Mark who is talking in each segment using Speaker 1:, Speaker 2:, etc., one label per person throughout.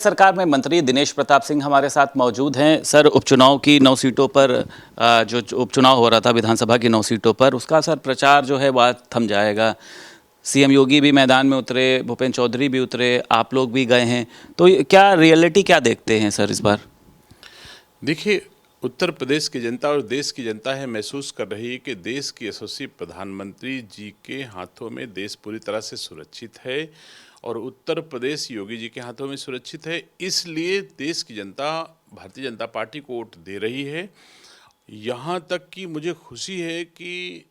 Speaker 1: सरकार में मंत्री दिनेश प्रताप सिंह हमारे साथ मौजूद हैं। सर, उपचुनाव की 9 सीटों पर जो उपचुनाव हो रहा था विधानसभा की 9 सीटों पर, उसका सर प्रचार जो है वह थम जाएगा। सीएम योगी भी मैदान में उतरे, भूपेंद्र चौधरी भी उतरे, आप लोग भी गए हैं, तो क्या रियलिटी क्या देखते हैं सर इस बार?
Speaker 2: देखिए, उत्तर प्रदेश की जनता और देश की जनता है महसूस कर रही है कि देश के यशस्वी प्रधानमंत्री जी के हाथों में देश पूरी तरह से सुरक्षित है और उत्तर प्रदेश योगी जी के हाथों में सुरक्षित है। इसलिए देश की जनता भारतीय जनता पार्टी को वोट दे रही है। यहाँ तक कि मुझे खुशी है कि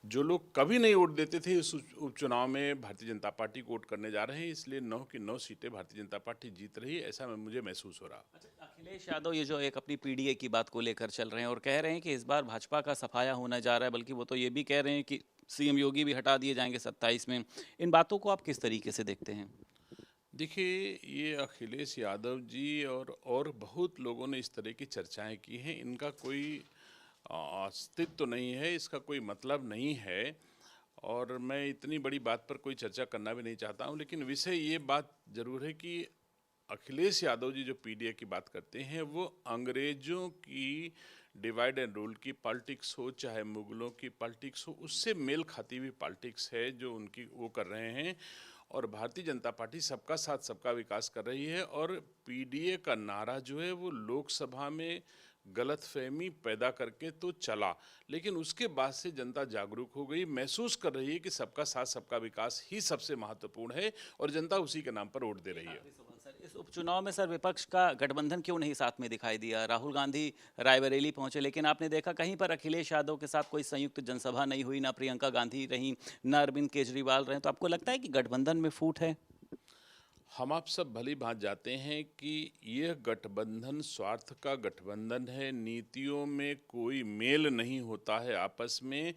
Speaker 2: जो लोग कभी नहीं वोट देते थे इस उपचुनाव में भारतीय जनता पार्टी को वोट करने जा रहे हैं। इसलिए 9 की 9 सीटें भारतीय जनता पार्टी जीत रही है, ऐसा मुझे महसूस हो रहा।
Speaker 1: अखिलेश यादव ये जो एक अपनी पीडीए की बात को लेकर चल रहे हैं और कह रहे हैं कि इस बार भाजपा का सफाया होने जा रहा है, बल्कि वो तो ये भी कह रहे हैं कि सीएम योगी भी हटा दिए जाएंगे 27 में। इन बातों को आप किस तरीके से देखते हैं?
Speaker 2: देखिए, ये अखिलेश यादव जी और बहुत लोगों ने इस तरह की चर्चाएं की हैं। इनका कोई अस्तित्व तो नहीं है, इसका कोई मतलब नहीं है और मैं इतनी बड़ी बात पर कोई चर्चा करना भी नहीं चाहता हूं। लेकिन विषय ये बात जरूर है कि अखिलेश यादव जी जो पीडीए की बात करते हैं वो अंग्रेजों की डिवाइड एंड रूल की पॉलिटिक्स हो, चाहे मुगलों की पॉलिटिक्स हो, उससे मेल खाती हुई पॉलिटिक्स है जो उनकी वो कर रहे हैं। और भारतीय जनता पार्टी सबका साथ सबका विकास कर रही है और पीडीए का नारा जो है वो लोकसभा में गलतफहमी पैदा करके तो चला, लेकिन उसके बाद से जनता जागरूक हो गई, महसूस कर रही है कि सबका साथ सबका विकास ही सबसे महत्वपूर्ण है और जनता उसी के नाम पर वोट दे रही है।
Speaker 1: सर, इस उपचुनाव में सर विपक्ष का गठबंधन क्यों नहीं साथ में दिखाई दिया? राहुल गांधी रायबरेली पहुंचे, लेकिन आपने देखा कहीं पर अखिलेश यादव के साथ कोई संयुक्त जनसभा नहीं हुई, ना प्रियंका गांधी रहीं, ना अरविंद केजरीवाल रहे। तो आपको लगता है कि गठबंधन में फूट है?
Speaker 2: हम आप सब भली भांति जाते हैं कि यह गठबंधन स्वार्थ का गठबंधन है। नीतियों में कोई मेल नहीं होता है आपस में।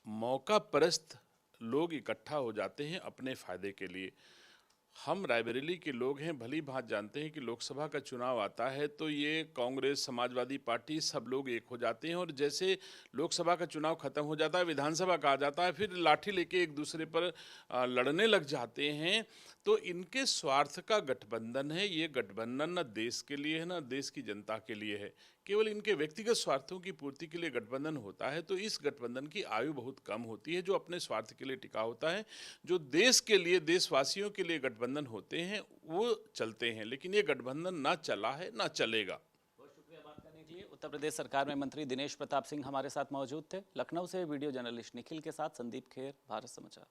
Speaker 2: मौका परस्त लोग इकट्ठा हो जाते हैं अपने फायदे के लिए। हम रायबरेली के लोग हैं, भली भांति जानते हैं कि लोकसभा का चुनाव आता है तो ये कांग्रेस, समाजवादी पार्टी सब लोग एक हो जाते हैं और जैसे लोकसभा का चुनाव खत्म हो जाता है, विधानसभा का आ जाता है, फिर लाठी लेके एक दूसरे पर लड़ने लग जाते हैं। तो इनके स्वार्थ का गठबंधन है। ये गठबंधन ना देश के लिए है ना देश की जनता के लिए है, केवल इनके व्यक्तिगत स्वार्थों की पूर्ति के लिए गठबंधन होता है। तो इस गठबंधन की आयु बहुत कम होती है। जो अपने स्वार्थ के लिए टिका होता है, जो देश के लिए, देशवासियों के लिए गठबंधन होते हैं वो चलते हैं, लेकिन ये गठबंधन ना चला है ना चलेगा।
Speaker 1: बहुत शुक्रिया बात करने के लिए। उत्तर प्रदेश सरकार में मंत्री दिनेश प्रताप सिंह हमारे साथ मौजूद थे। लखनऊ से वीडियो जर्नलिस्ट निखिल के साथ संदीप खेर, भारत समाचार।